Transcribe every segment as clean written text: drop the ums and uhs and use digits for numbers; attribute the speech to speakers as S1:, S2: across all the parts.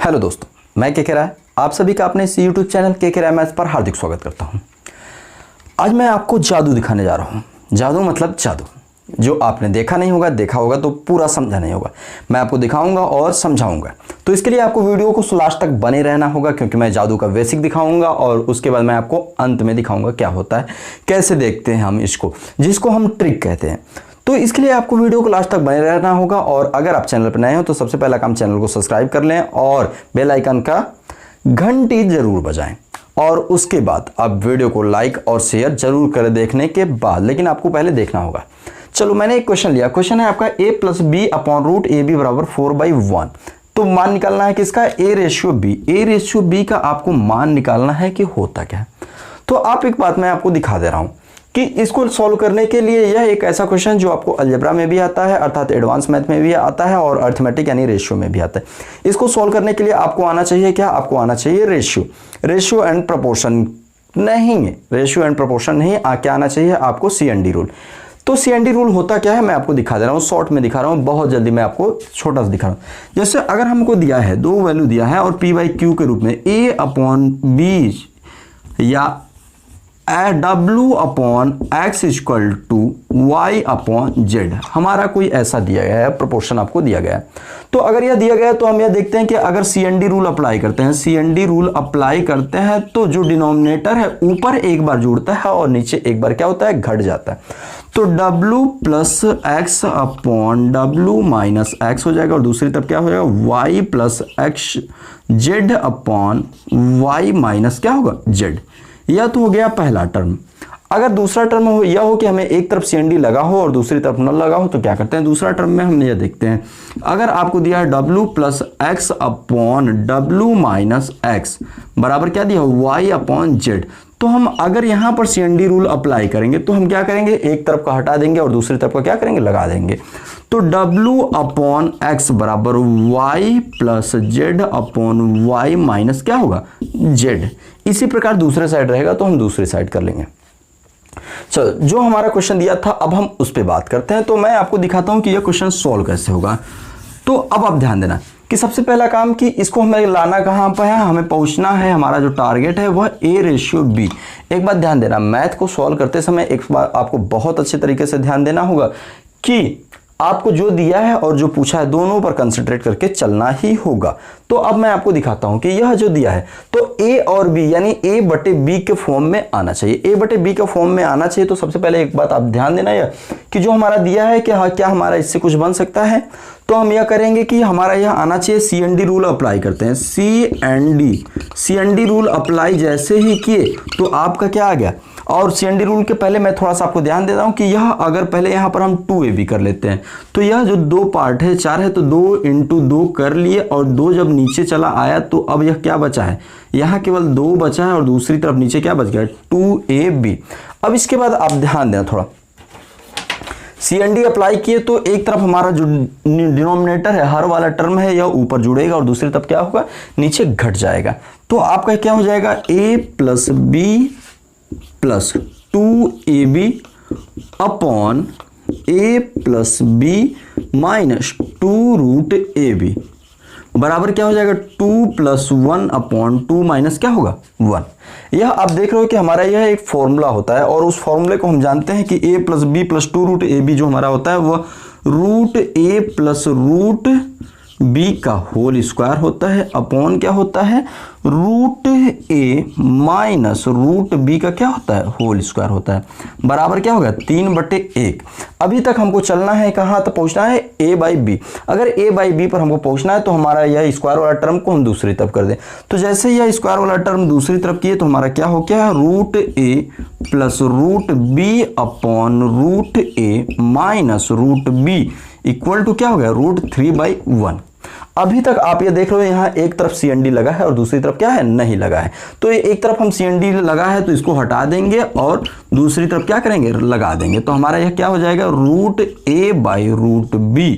S1: Hello दोस्तों, मैं के राय आप सभी का अपने इस यूट्यूब चैनल के राय मैथ्स पर हार्दिक स्वागत करता हूं। आज मैं आपको जादू दिखाने जा रहा हूं। जादू मतलब जादू जो आपने देखा नहीं होगा, देखा होगा तो पूरा समझा नहीं होगा। मैं आपको दिखाऊंगा और समझाऊंगा, तो इसके लिए आपको वीडियो को लास्ट तक बने रहना होगा, क्योंकि मैं जादू का बेसिक दिखाऊंगा और उसके बाद मैं आपको अंत में दिखाऊंगा क्या होता है, कैसे देखते हैं हम इसको, जिसको हम ट्रिक कहते हैं। तो इसके लिए आपको वीडियो को लास्ट तक बने रहना होगा। और अगर आप चैनल पर नए हो तो सबसे पहला काम चैनल को सब्सक्राइब कर लें और बेल आइकन का घंटी जरूर बजाएं, और उसके बाद आप वीडियो को लाइक और शेयर जरूर करें देखने के बाद। लेकिन आपको पहले देखना होगा। चलो, मैंने एक क्वेश्चन लिया। क्वेश्चन है आपका a + b upon root ab बराबर 4/1। तो मान निकालना है किसका? a/b का आपको मान निकालना है कि होता क्या है। तो आप एक बात मैं आपको दिखा दे रहा हूं कि इसको सॉल्व करने के लिए यह एक ऐसा क्वेश्चन जो आपको अलजेब्रा में भी आता है, अर्थात एडवांस मैथ में भी आता है, और अर्थमेटिक यानी रेशियो में भी आता है। इसको सॉल्व करने के लिए आपको आना चाहिए क्या? आपको आना चाहिए रेशियो एंड प्रोपोर्शन। नहीं है, रेशियो एंड प्रोपोर्शन नहीं, क्या आना चाहिए आपको? CND rule. तो CND रूल होता क्या है मैं आपको दिखा दे रहा हूँ, शॉर्ट में दिखा रहा हूँ, बहुत जल्दी मैं आपको छोटा सा दिखा रहा हूँ। जैसे अगर हमको दिया है, दो वैल्यू दिया है और P/Q के रूप में a/b या W/X = Y/Z, हमारा कोई ऐसा दिया गया है, प्रोपोर्शन आपको दिया गया है। तो अगर यह दिया गया है तो हम यह देखते हैं कि अगर CND रूल अप्लाई करते हैं तो जो डिनोमिनेटर है ऊपर एक बार जुड़ता है और नीचे एक बार क्या होता है? घट जाता है। तो W + X/W - X हो जाएगा, और दूसरी तरफ क्या हो जाएगा? Y + XZ/Y - क्या होगा? Z। यह तो हो गया पहला टर्म। अगर दूसरा टर्म हो यह हो कि हमें एक तरफ CND लगा हो और दूसरी तरफ न लगा हो, तो क्या करते हैं? दूसरा टर्म में हम यह देखते हैं, अगर आपको दिया है W + X/W - X बराबर क्या दिया? Y/Z। तो हम अगर यहां पर CND रूल अप्लाई करेंगे तो हम क्या करेंगे? एक तरफ का हटा देंगे और दूसरी तरफ का क्या करेंगे? लगा देंगे। तो W/X बराबर Y + Z/Y - क्या होगा? Z। इसी प्रकार दूसरे साइड रहेगा तो हम दूसरी साइड कर लेंगे। चलो, जो हमारा क्वेश्चन दिया था अब हम उस पर बात करते हैं। तो मैं आपको दिखाता हूं कि यह क्वेश्चन सॉल्व कैसे होगा। तो अब आप ध्यान देना कि सबसे पहला काम कि इसको हमें लाना कहां पर है, हमें पहुंचना है, हमारा जो टारगेट है वह a/b। एक बात ध्यान देना, मैथ को सॉल्व करते समय एक बार आपको बहुत अच्छे तरीके से ध्यान देना होगा कि आपको जो दिया है और जो पूछा है दोनों पर कंसंट्रेट करके चलना ही होगा। तो अब मैं आपको दिखाता हूं कि यह जो दिया है तो a और b यानी a/b के फॉर्म में आना चाहिए। a/b के फॉर्म में आना चाहिए। तो सबसे पहले एक बात आप ध्यान देना यह कि जो हमारा दिया है कि हाँ, क्या हमारा इससे कुछ बन सकता है? तो हम यह करेंगे कि हमारा यह आना चाहिए, CND रूल अप्लाई करते हैं। CND रूल अप्लाई जैसे ही किए तो आपका क्या आ गया? और CND रूल के पहले मैं थोड़ा सा आपको ध्यान दे रहा हूं कि यह अगर पहले यहां पर हम 2ab कर लेते हैं तो यह जो दो पार्ट है 4 है, तो 2 × 2 कर लिए, और 2 जब नीचे चला आया तो अब यह क्या बचा है? यहां केवल 2 बचा है और दूसरी तरफ नीचे क्या बच गया? 2ab। अब इसके बाद आप ध्यान देना थोड़ा, CND अप्लाई किए तो एक तरफ हमारा जो डिनोमिनेटर है, हर वाला टर्म है, यह ऊपर जुड़ेगा और दूसरी तरफ क्या होगा? नीचे घट जाएगा। तो आपका क्या हो जाएगा? a + b + 2ab upon a + b - 2√ab बराबर क्या हो जाएगा? 2 + 1/2 क्या होगा? 1। यह आप देख रहे हो कि हमारा यह एक फॉर्मूला होता है, और उस फॉर्मूले को हम जानते हैं कि a + b + 2√ab जो हमारा होता है वह √a + √b का होल स्क्वायर होता है, अपॉन क्या होता है? √a - √b का क्या होता है? होल स्क्वायर होता है, बराबर क्या होगा? 3/1। अभी तक हमको चलना है कहां तक? पहुंचना है a/b। अगर a/b पर हमको पहुंचना है तो हमारा यह स्क्वायर वाला टर्म को हम दूसरी तरफ कर दें। तो जैसे यह स्क्वायर वाला टर्म दूसरी तरफ किए तो हमारा क्या हो गया? √a + √b upon √a - √b equal to क्या हो गया? √3/1। अभी तक आप ये देख रहे हो यहाँ एक तरफ CND लगा है और दूसरी तरफ क्या है? नहीं लगा है। तो ये एक तरफ हम CND लगा है तो इसको हटा देंगे और दूसरी तरफ क्या करेंगे? लगा देंगे। तो हमारा यह क्या हो जाएगा? √a/√b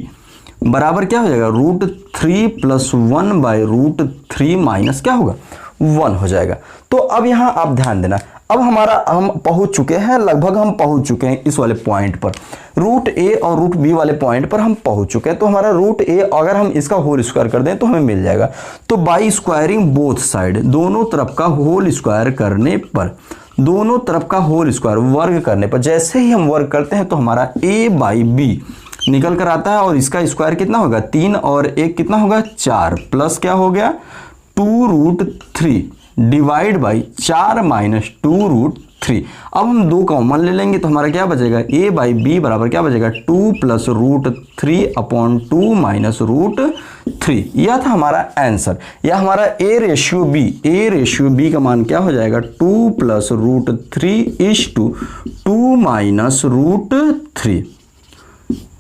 S1: बराबर क्या हो जाएगा? √3 + 1/√3 - क्या होगा? 1 हो जाएगा। तो अब यहाँ आप ध्यान देना, अब हमारा हम पहुंच चुके हैं, लगभग हम पहुंच चुके हैं इस वाले पॉइंट पर, रूट ए और रूट बी वाले पॉइंट पर हम पहुंच चुके हैं। तो हमारा रूट ए अगर हम इसका होल स्क्वायर कर दें तो हमें मिल जाएगा। तो बाई स्क्वायरिंग बोथ साइड, दोनों तरफ का होल स्क्वायर करने पर, दोनों तरफ का होल स्क्वायर वर्ग करने पर, जैसे ही हम वर्ग करते हैं तो हमारा a बाई बी निकल कर आता है और इसका स्क्वायर कितना होगा 3 और 1 कितना होगा 4 प्लस क्या हो गया 2√3 डिवाइड बाई 4 माइनस 2√3। अब हम 2 कॉमन ले लेंगे तो हमारा क्या बचेगा a बाई बी बराबर क्या बचेगा 2 प्लस √3 अपॉन 2 माइनस √3। यह था हमारा आंसर। यह हमारा a रेशियो b का मान क्या हो जाएगा 2 प्लस √3 इज टू 2 माइनस √3।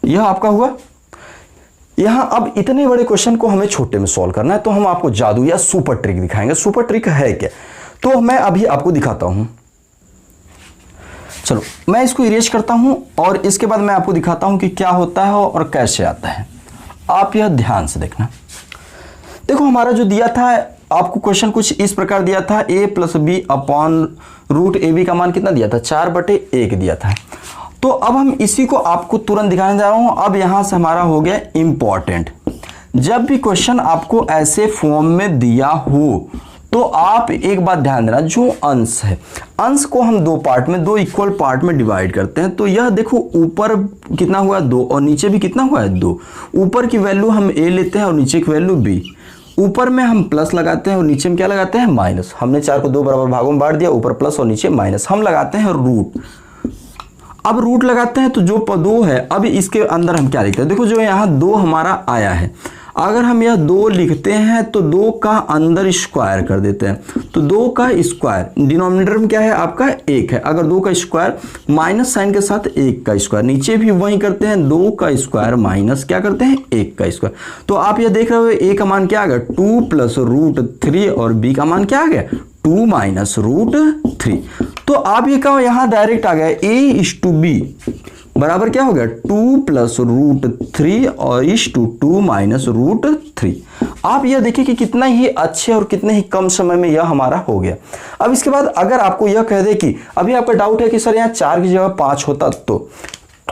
S1: यह आपका हुआ। यहां अब इतने बड़े क्वेश्चन को हमें छोटे में सॉल्व करना है तो हम आपको जादू या सुपर ट्रिक दिखाएंगे। सुपर ट्रिक है क्या, तो मैं अभी आपको दिखाता हूं। चलो मैं इसको इरेज करता हूं और इसके बाद मैं आपको दिखाता हूं कि क्या होता है और कैसे आता है। आप यह ध्यान से देखना। देखो हमारा जो दिया था आपको क्वेश्चन कुछ इस प्रकार दिया था, a plus b upon root a b का मान कितना दिया था 4/1 दिया था। तो अब हम इसी को आपको तुरंत दिखाने जा रहा हूं। अब यहां से हमारा हो गया इंपॉर्टेंट, जब भी क्वेश्चन आपको ऐसे फॉर्म में दिया हो तो आप एक बात ध्यान देना, जो अंश है अंश को हम 2 पार्ट में, 2 इक्वल पार्ट में डिवाइड करते हैं। तो यह देखो ऊपर कितना हुआ 2 और नीचे भी कितना हुआ है 2। ऊपर की वैल्यू हम a लेते हैं और नीचे की वैल्यू b। ऊपर में हम प्लस लगाते हैं और नीचे में क्या लगाते हैं माइनस। हमने 4 को 2 बराबर भागों में बांट दिया, ऊपर प्लस और नीचे माइनस। हम लगाते हैं रूट। अब रूट लगाते हैं तो जो 2 है, अब इसके अंदर हम क्या लिखते हैं, देखो जो यहाँ 2 हमारा आया है, अगर हम यह 2 लिखते हैं तो 2 का अंदर स्क्वायर कर देते हैं। तो 2 का स्क्वायर डिनोमिनेटर में क्या है आपका 1 है। अगर 2 का स्क्वायर माइनस साइन के साथ 1 का स्क्वायर, नीचे भी वही करते हैं 2 का स्क्वायर माइनस क्या करते हैं 1 का स्क्वायर। तो आप ये देख रहे हो a का मान क्या आ गया 2 प्लस √3 और b का मान क्या आ गया 2 माइनस √3। तो आप ये कहो यहां डायरेक्ट आ गया a इज टू b बराबर क्या हो गया 2 प्लस √3 और इज टू 2 माइनस √3। आप यह देखिए कि कितना ही अच्छे और कितने ही कम समय में यह हमारा हो गया। अब इसके बाद अगर आपको यह कह दे कि अभी आपका डाउट है कि सर यहाँ 4 की जगह 5 होता तो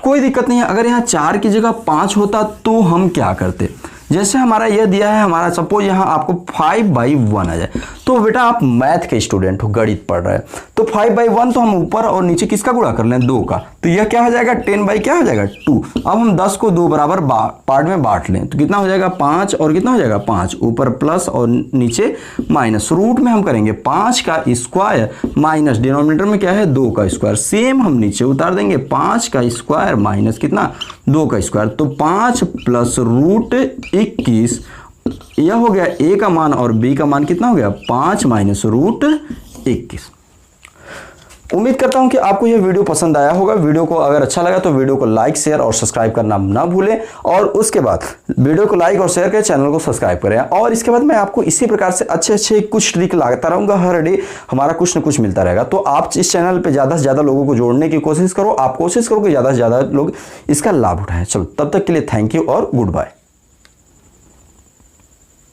S1: कोई दिक्कत नहीं है। अगर यहाँ 4 की जगह 5 होता तो हम क्या करते, जैसे हमारा यह दिया है, हमारा सपोज यहाँ आपको 5/1 आ जाए। तो बेटा आप मैथ के स्टूडेंट हो, गणित पढ़ रहे हैं, तो 5/1 तो हम ऊपर और नीचे किसका गुणा कर लें 2 का। तो यह क्या हो जाएगा 10 क्या हो जाएगा 2। अब हम 10 को 2 बराबर पार्ट में बांट लें तो कितना हो जाएगा 5 और कितना हो जाएगा 5, ऊपर प्लस और नीचे माइनस। रूट में हम करेंगे 5 का स्क्वायर माइनस डिनोमिनेटर में क्या है 2 का स्क्वायर। सेम हम नीचे उतार देंगे 5 का स्क्वायर माइनस कितना 2 का स्क्वायर। तो 5 प्लस √21 यह हो गया a का मान और b का मान कितना हो गया 5 माइनस √21। उम्मीद करता हूं कि आपको यह वीडियो पसंद आया होगा। वीडियो को अगर अच्छा लगा तो वीडियो को लाइक शेयर और सब्सक्राइब करना ना भूलें, और उसके बाद वीडियो को लाइक और शेयर करें, चैनल को सब्सक्राइब करें। और इसके बाद मैं आपको इसी प्रकार से अच्छे कुछ ट्रिक लाता रहूंगा। हर डे हमारा कुछ न कुछ मिलता रहेगा। तो आप इस चैनल पर ज़्यादा से ज़्यादा लोगों को जोड़ने की कोशिश करो। आप कोशिश करो कि ज़्यादा से ज़्यादा लोग इसका लाभ उठाएं। चलो तब तक के लिए थैंक यू और गुड बाय।